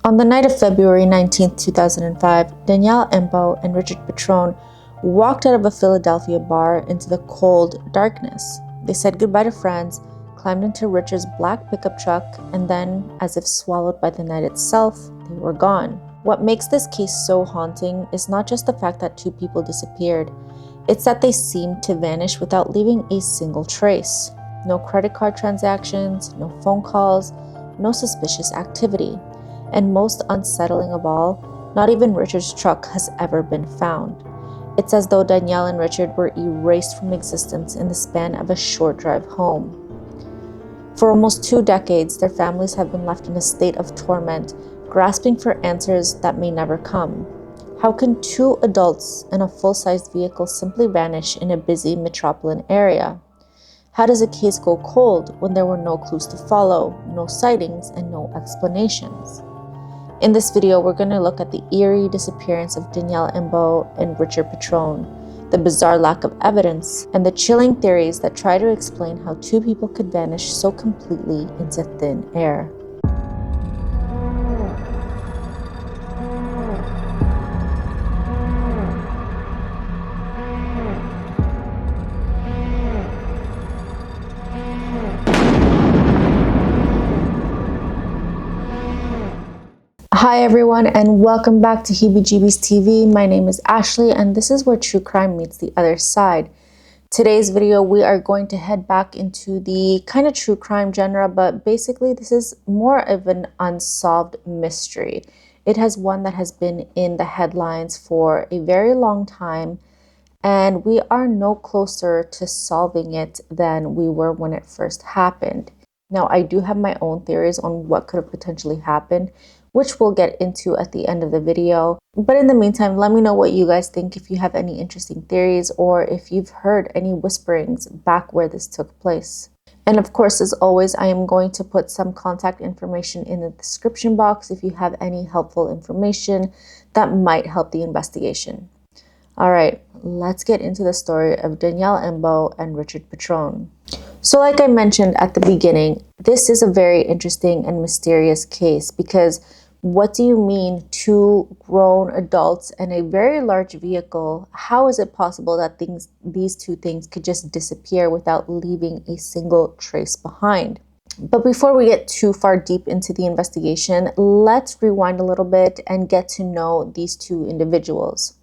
On the night of February 19th, 2005, Danielle Imbo and Richard Petrone walked out of a Philadelphia bar into the cold darkness. They said goodbye to friends, climbed into Richard's black pickup truck, and then, as if swallowed by the night itself, they were gone. What makes this case so haunting is not just the fact that two people disappeared, it's that they seemed to vanish without leaving a single trace. No credit card transactions, no phone calls, no suspicious activity. And most unsettling of all, not even Richard's truck has ever been found. It's as though Danielle and Richard were erased from existence in the span of a short drive home. For almost 2 decades, their families have been left in a state of torment, grasping for answers that may never come. How can two adults in a full-sized vehicle simply vanish in a busy metropolitan area? How does a case go cold when there were no clues to follow, no sightings, and no explanations? In this video, we're going to look at the eerie disappearance of Danielle Imbo and Richard Petrone, the bizarre lack of evidence, and the chilling theories that try to explain how two people could vanish so completely into thin air. Hi everyone, and welcome back to Heebie-Jeebies TV. My name is Ashley, and this is where true crime meets the other side. Today's video, we are going to head back into the kind of true crime genre, but basically this is more of an unsolved mystery. It has one that has been in the headlines for a very long time, and we are no closer to solving it than we were when it first happened. Now, I do have my own theories on what could have potentially happened, which we'll get into at the end of the video. But in the meantime, let me know what you guys think, if you have any interesting theories or if you've heard any whisperings back where this took place. And of course, as always, I am going to put some contact information in the description box if you have any helpful information that might help the investigation. All right, let's get into the story of Danielle Imbo and Richard Petrone. So like I mentioned at the beginning, this is a very interesting and mysterious case because what do you mean two grown adults and a very large vehicle? How is it possible that these two things could just disappear without leaving a single trace behind? But before we get too far deep into the investigation, let's rewind a little bit and get to know these two individuals.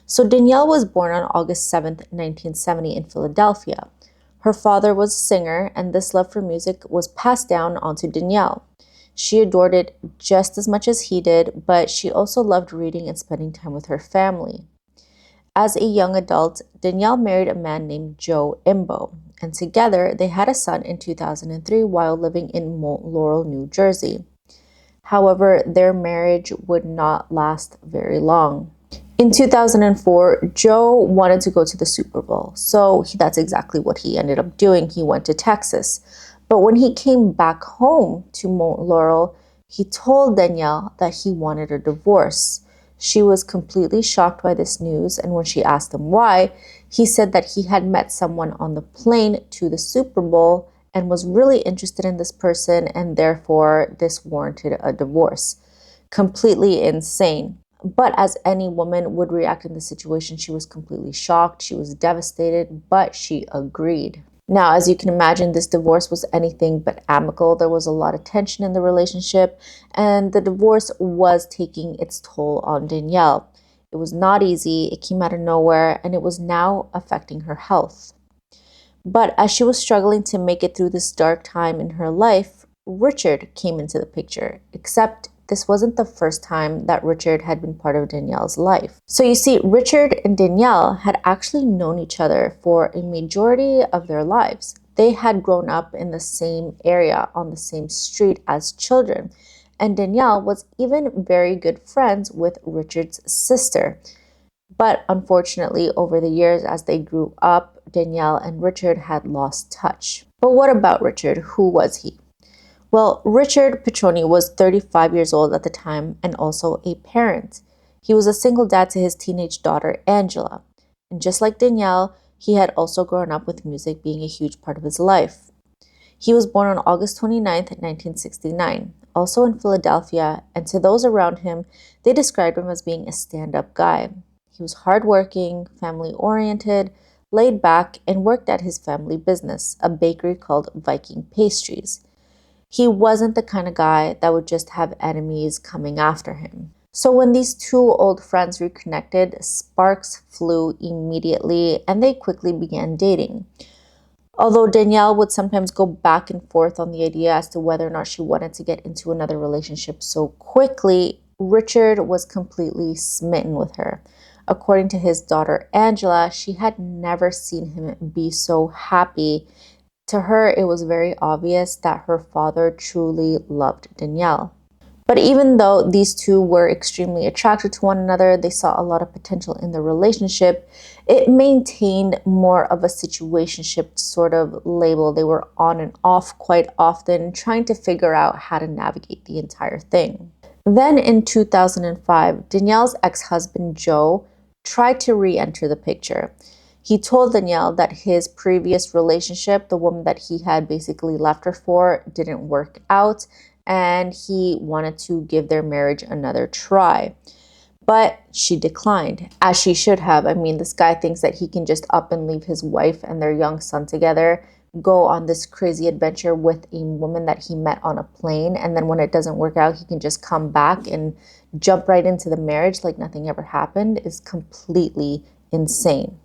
So Danielle was born on August 7th, 1970 in Philadelphia. Her father was a singer, and this love for music was passed down onto Danielle. She adored it just as much as he did, but she also loved reading and spending time with her family. As a young adult, Danielle married a man named Joe Imbo, and together they had a son in 2003 while living in Mount Laurel, New Jersey. However, their marriage would not last very long. In 2004, Joe wanted to go to the Super Bowl, so that's exactly what he ended up doing. He went to Texas. But when he came back home to Mount Laurel, he told Danielle that he wanted a divorce. She was completely shocked by this news, and when she asked him why, he said that he had met someone on the plane to the Super Bowl and was really interested in this person, and therefore this warranted a divorce. Completely insane. But as any woman would react in this situation, she was completely shocked, she was devastated, but she agreed. Now, as you can imagine, this divorce was anything but amicable. There was a lot of tension in the relationship, and the divorce was taking its toll on Danielle. It was not easy, it came out of nowhere, and it was now affecting her health. But as she was struggling to make it through this dark time in her life, Richard came into the picture, except this wasn't the first time that Richard had been part of Danielle's life. So you see, Richard and Danielle had actually known each other for a majority of their lives. They had grown up in the same area, on the same street as children. And Danielle was even very good friends with Richard's sister. But unfortunately, over the years as they grew up, Danielle and Richard had lost touch. But what about Richard? Who was he? Well, Richard Petrone was 35 years old at the time and also a parent. He was a single dad to his teenage daughter, Angela. And just like Danielle, he had also grown up with music being a huge part of his life. He was born on August 29th, 1969, also in Philadelphia, and to those around him, they described him as being a stand-up guy. He was hardworking, family-oriented, laid back, and worked at his family business, a bakery called Viking Pastries. He wasn't the kind of guy that would just have enemies coming after him. So when these two old friends reconnected, sparks flew immediately and they quickly began dating. Although Danielle would sometimes go back and forth on the idea as to whether or not she wanted to get into another relationship so quickly, Richard was completely smitten with her. According to his daughter Angela, she had never seen him be so happy. To her, it was very obvious that her father truly loved Danielle. But even though these two were extremely attracted to one another, they saw a lot of potential in the relationship, it maintained more of a situationship sort of label. They were on and off quite often, trying to figure out how to navigate the entire thing. Then in 2005, Danielle's ex-husband Joe tried to re-enter the picture. He told Danielle that his previous relationship, the woman that he had basically left her for, didn't work out, and he wanted to give their marriage another try. But she declined, as she should have. I mean, this guy thinks that he can just up and leave his wife and their young son together, go on this crazy adventure with a woman that he met on a plane, and then when it doesn't work out, he can just come back and jump right into the marriage like nothing ever happened. Is completely insane.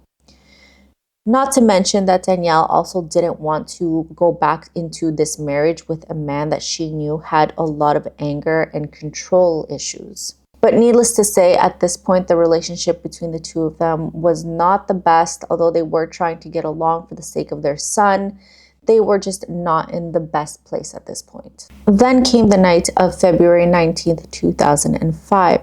Not to mention that Danielle also didn't want to go back into this marriage with a man that she knew had a lot of anger and control issues. But needless to say, at this point, the relationship between the two of them was not the best. Although they were trying to get along for the sake of their son, they were just not in the best place at this point. Then came the night of February 19th, 2005.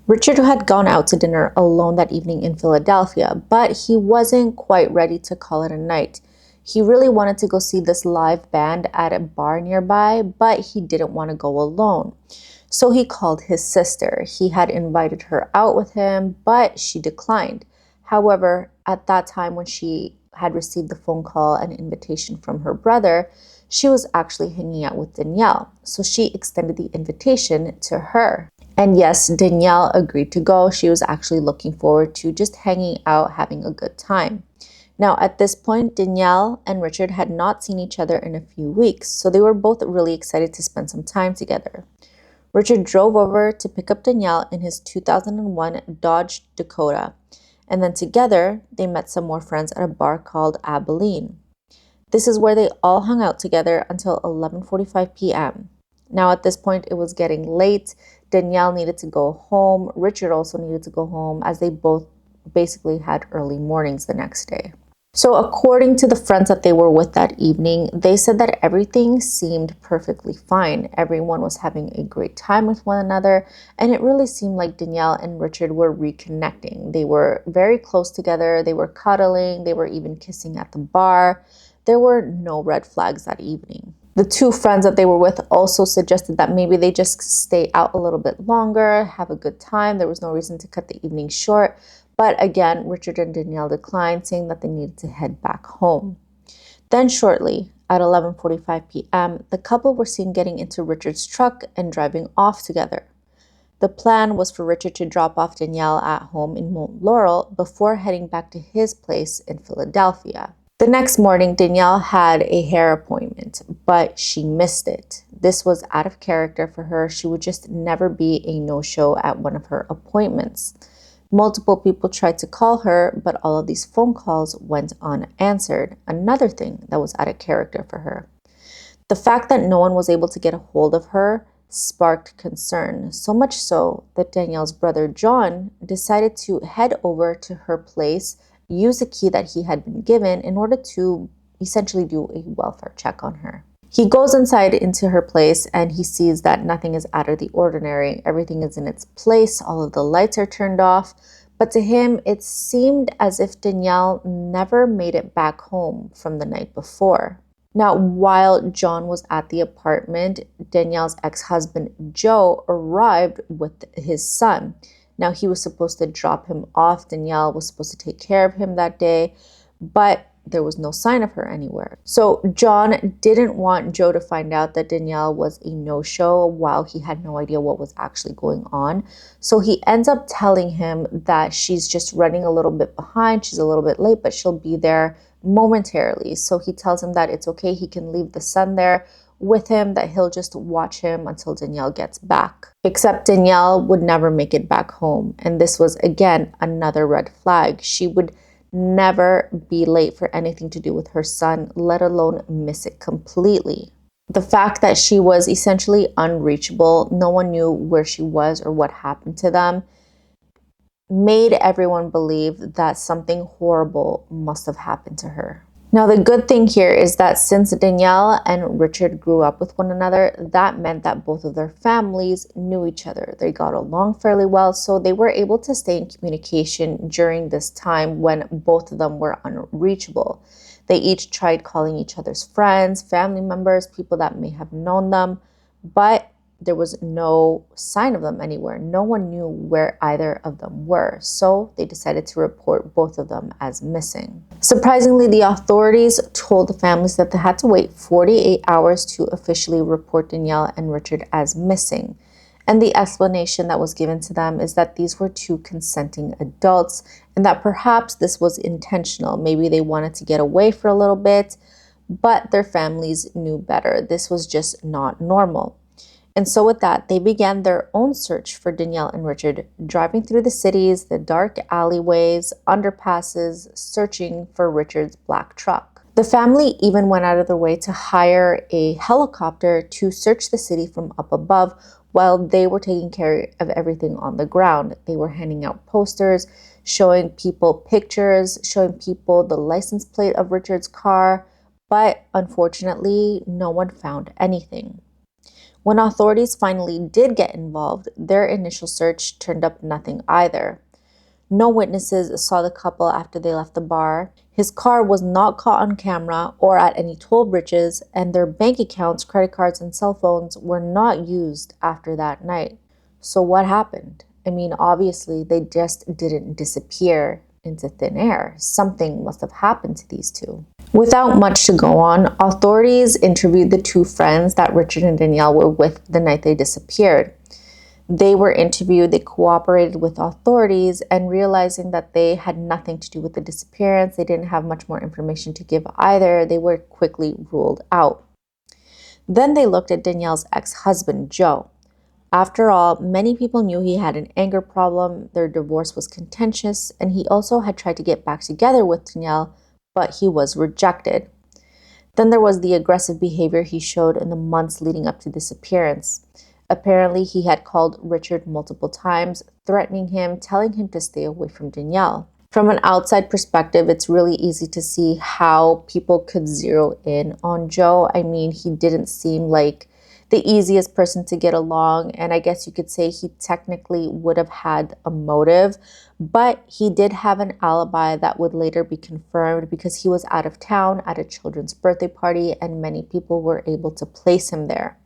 Richard had gone out to dinner alone that evening in Philadelphia, but he wasn't quite ready to call it a night. He really wanted to go see this live band at a bar nearby, but he didn't want to go alone. So he called his sister. He had invited her out with him, but she declined. However, at that time when she had received the phone call and invitation from her brother, she was actually hanging out with Danielle. So she extended the invitation to her. And yes, Danielle agreed to go. She was actually looking forward to just hanging out, having a good time. Now, at this point, Danielle and Richard had not seen each other in a few weeks, so they were both really excited to spend some time together. Richard drove over to pick up Danielle in his 2001 Dodge Dakota, and then together, they met some more friends at a bar called Abilene. This is where they all hung out together until 11:45 p.m. Now, at this point, it was getting late. Danielle needed to go home. Richard also needed to go home, as they both basically had early mornings the next day. So according to the friends that they were with that evening, they said that everything seemed perfectly fine. Everyone was having a great time with one another, and it really seemed like Danielle and Richard were reconnecting. They were very close together. They were cuddling. They were even kissing at the bar. There were no red flags that evening. The two friends that they were with also suggested that maybe they just stay out a little bit longer, have a good time. There was no reason to cut the evening short. But again, Richard and Danielle declined, saying that they needed to head back home. Then shortly, at 11:45 p.m., the couple were seen getting into Richard's truck and driving off together. The plan was for Richard to drop off Danielle at home in Mount Laurel before heading back to his place in Philadelphia. The next morning, Danielle had a hair appointment, but she missed it. This was out of character for her. She would just never be a no-show at one of her appointments. Multiple people tried to call her, but all of these phone calls went unanswered. Another thing that was out of character for her. The fact that no one was able to get a hold of her sparked concern, so much so that Danielle's brother John decided to head over to her place, use a key that he had been given in order to essentially do a welfare check on her. He goes inside into her place and he sees that nothing is out of the ordinary. Everything is in its place. All of the lights are turned off. But to him, it seemed as if Danielle never made it back home from the night before. Now, while John was at the apartment, Danielle's ex-husband Joe arrived with his son. Now, he was supposed to drop him off. Danielle was supposed to take care of him that day. But there was no sign of her anywhere. So John didn't want Joe to find out that Danielle was a no-show while he had no idea what was actually going on. So he ends up telling him that she's just running a little bit behind, she's a little bit late, but she'll be there momentarily. So he tells him that it's okay, he can leave the son there with him, that he'll just watch him until Danielle gets back. Except Danielle would never make it back home. And this was, again, another red flag. She would never be late for anything to do with her son, let alone miss it completely. The fact that she was essentially unreachable, no one knew where she was or what happened to them, made everyone believe that something horrible must have happened to her. Now, the good thing here is that since Danielle and Richard grew up with one another, that meant that both of their families knew each other. They got along fairly well, so they were able to stay in communication during this time when both of them were unreachable. They each tried calling each other's friends, family members, people that may have known them, but there was no sign of them anywhere. No one knew where either of them were, so they decided to report both of them as missing. Surprisingly, the authorities told the families that they had to wait 48 hours to officially report Danielle and Richard as missing. And the explanation that was given to them is that these were two consenting adults and that perhaps this was intentional. Maybe they wanted to get away for a little bit, but their families knew better. This was just not normal. And so with that, they began their own search for Danielle and Richard, driving through the cities, the dark alleyways, underpasses, searching for Richard's black truck. The family even went out of their way to hire a helicopter to search the city from up above while they were taking care of everything on the ground. They were handing out posters, showing people pictures, showing people the license plate of Richard's car, but unfortunately, no one found anything. When authorities finally did get involved, their initial search turned up nothing either. No witnesses saw the couple after they left the bar. His car was not caught on camera or at any toll bridges, and their bank accounts, credit cards, and cell phones were not used after that night. So what happened? I mean, obviously, they just didn't disappear into thin air. Something must have happened to these two. Without much to go on, authorities interviewed the two friends that Richard and Danielle were with the night they disappeared. They were interviewed, they cooperated with authorities, and realizing that they had nothing to do with the disappearance, they didn't have much more information to give either, they were quickly ruled out. Then they looked at Danielle's ex-husband, Joe. After all, many people knew he had an anger problem, their divorce was contentious, and he also had tried to get back together with Danielle, but he was rejected. Then there was the aggressive behavior he showed in the months leading up to disappearance. Apparently, he had called Richard multiple times, threatening him, telling him to stay away from Danielle. From an outside perspective, it's really easy to see how people could zero in on Joe. I mean, he didn't seem like the easiest person to get along, and I guess you could say he technically would have had a motive, but he did have an alibi that would later be confirmed because he was out of town at a children's birthday party and many people were able to place him there.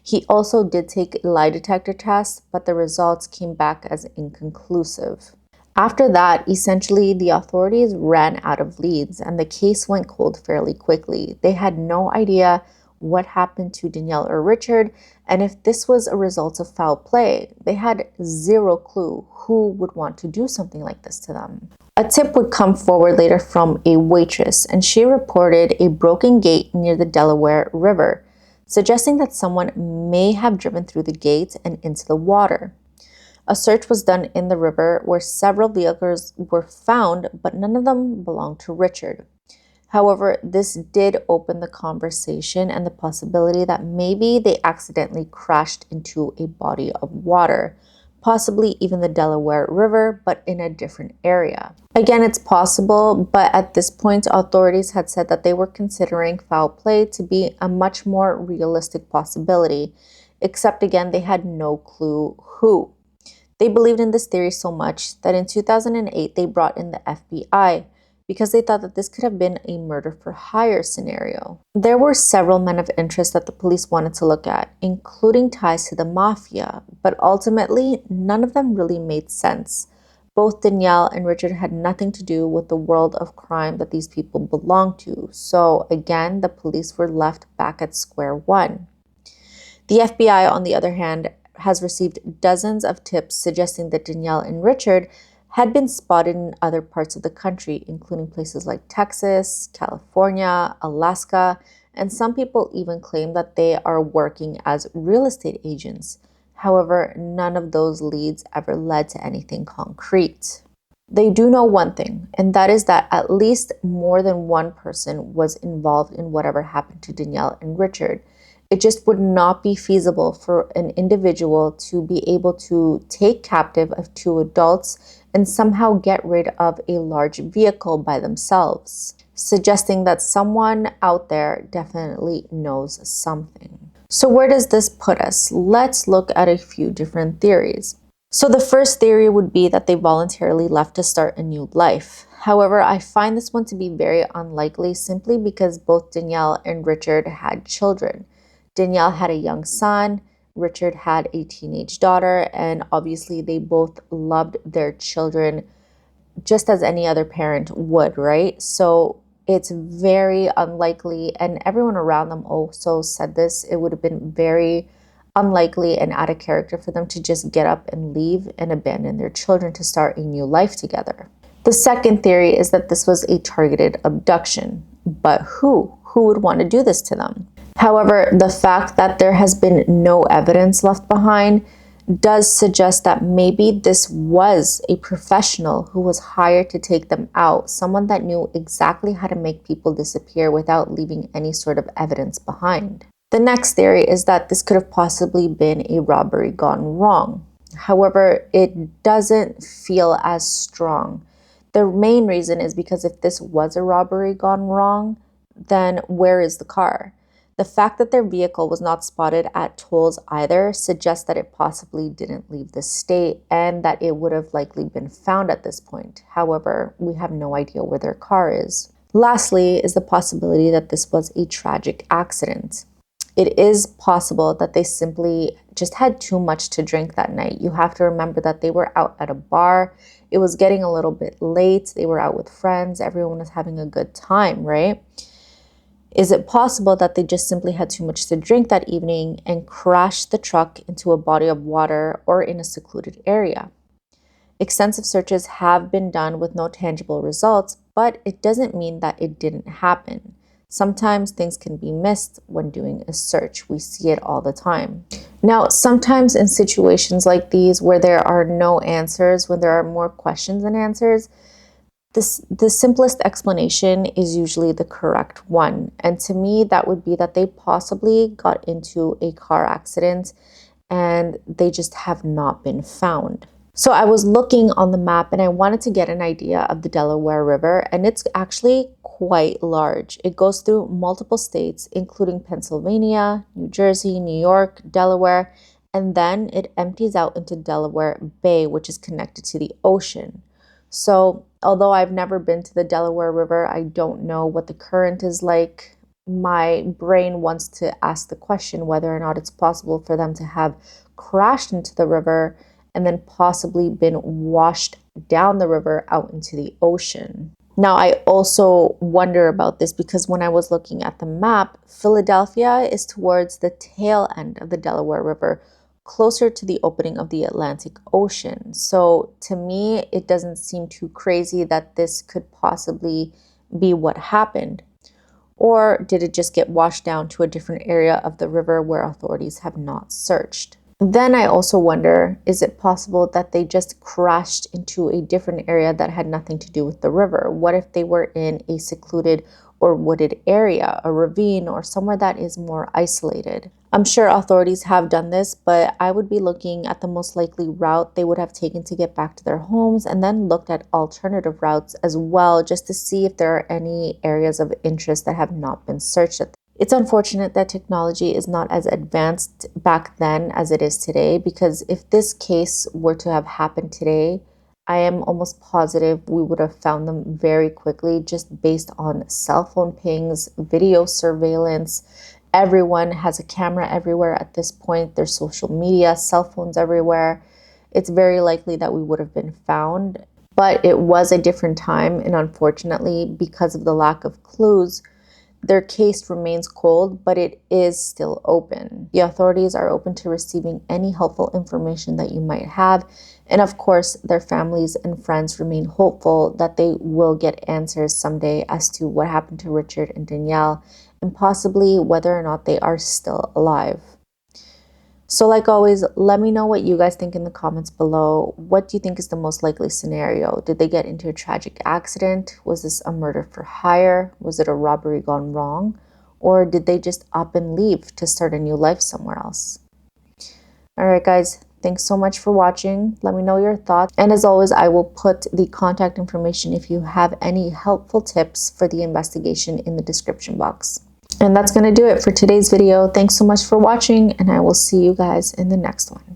He also did take a lie detector test, but the results came back as inconclusive. After that, essentially, the authorities ran out of leads and the case went cold fairly quickly. They had no idea what happened to Danielle or Richard, and if this was a result of foul play. They had zero clue who would want to do something like this to them. A tip would come forward later from a waitress, and she reported a broken gate near the Delaware River, suggesting that someone may have driven through the gate and into the water. A search was done in the river where several vehicles were found, but none of them belonged to Richard. However, this did open the conversation and the possibility that maybe they accidentally crashed into a body of water, possibly even the Delaware River, but in a different area. Again, it's possible, but at this point, authorities had said that they were considering foul play to be a much more realistic possibility, except again, they had no clue who. They believed in this theory so much that in 2008, they brought in the FBI, because they thought that this could have been a murder for hire scenario. There were several men of interest that the police wanted to look at, including ties to the mafia, but ultimately none of them really made sense. Both Danielle and Richard had nothing to do with the world of crime that these people belonged to. So again, the police were left back at square one. The FBI, on the other hand, has received dozens of tips suggesting that Danielle and Richard had been spotted in other parts of the country, including places like Texas, California, Alaska, and some people even claim that they are working as real estate agents. However, none of those leads ever led to anything concrete. They do know one thing, and that is that at least more than one person was involved in whatever happened to Danielle and Richard. It just would not be feasible for an individual to be able to take captive of two adults and somehow get rid of a large vehicle by themselves, suggesting that someone out there definitely knows something. So where does this put us? Let's look at a few different theories. So the first theory would be that they voluntarily left to start a new life. However, I find this one to be very unlikely simply because both Danielle and Richard had children. Danielle had a young son, Richard had a teenage daughter, and obviously they both loved their children just as any other parent would, right? So it's very unlikely, and everyone around them also said this, it would have been very unlikely and out of character for them to just get up and leave and abandon their children to start a new life together. The second theory is that this was a targeted abduction, but who? Who would want to do this to them? However, the fact that there has been no evidence left behind does suggest that maybe this was a professional who was hired to take them out, someone that knew exactly how to make people disappear without leaving any sort of evidence behind. The next theory is that this could have possibly been a robbery gone wrong. However, it doesn't feel as strong. The main reason is because if this was a robbery gone wrong, then where is the car? The fact that their vehicle was not spotted at tolls either suggests that it possibly didn't leave the state and that it would have likely been found at this point. However, we have no idea where their car is. Lastly is the possibility that this was a tragic accident. It is possible that they simply just had too much to drink that night. You have to remember that they were out at a bar. It was getting a little bit late. They were out with friends. Everyone was having a good time, right? Is it possible that they just simply had too much to drink that evening and crashed the truck into a body of water or in a secluded area? Extensive searches have been done with no tangible results, but it doesn't mean that it didn't happen. Sometimes things can be missed when doing a search. We see it all the time. Now, sometimes in situations like these where there are no answers, when there are more questions than answers, the simplest explanation is usually the correct one. And to me, that would be that they possibly got into a car accident and they just have not been found. So I was looking on the map and I wanted to get an idea of the Delaware River, and it's actually quite large. It goes through multiple states, including Pennsylvania, New Jersey, New York, Delaware, and then it empties out into Delaware Bay, which is connected to the ocean. So although I've never been to the Delaware River, I don't know what the current is like. My brain wants to ask the question whether or not it's possible for them to have crashed into the river and then possibly been washed down the river out into the ocean. Now, I also wonder about this because when I was looking at the map, Philadelphia is towards the tail end of the Delaware River, closer to the opening of the Atlantic Ocean. So to me, it doesn't seem too crazy that this could possibly be what happened. Or did it just get washed down to a different area of the river where authorities have not searched? Then I also wonder, is it possible that they just crashed into a different area that had nothing to do with the river? What if they were in a secluded or wooded area, a ravine, or somewhere that is more isolated? I'm sure authorities have done this, but I would be looking at the most likely route they would have taken to get back to their homes and then looked at alternative routes as well, just to see if there are any areas of interest that have not been searched at. It's unfortunate that technology is not as advanced back then as it is today, because if this case were to have happened today, I am almost positive we would have found them very quickly just based on cell phone pings, video surveillance. Everyone has a camera everywhere at this point. There's social media, cell phones everywhere. it's very likely that we would have been found. But it was a different time, and unfortunately, because of the lack of clues, their case remains cold, but it is still open. The authorities are open to receiving any helpful information that you might have. And of course, their families and friends remain hopeful that they will get answers someday as to what happened to Richard and Danielle, and possibly whether or not they are still alive. So like always, let me know what you guys think in the comments below. What do you think is the most likely scenario? Did they get into a tragic accident? Was this a murder for hire? Was it a robbery gone wrong? Or did they just up and leave to start a new life somewhere else? Alright guys, thanks so much for watching. Let me know your thoughts. And as always, I will put the contact information if you have any helpful tips for the investigation in the description box. And that's going to do it for today's video. Thanks so much for watching, and I will see you guys in the next one.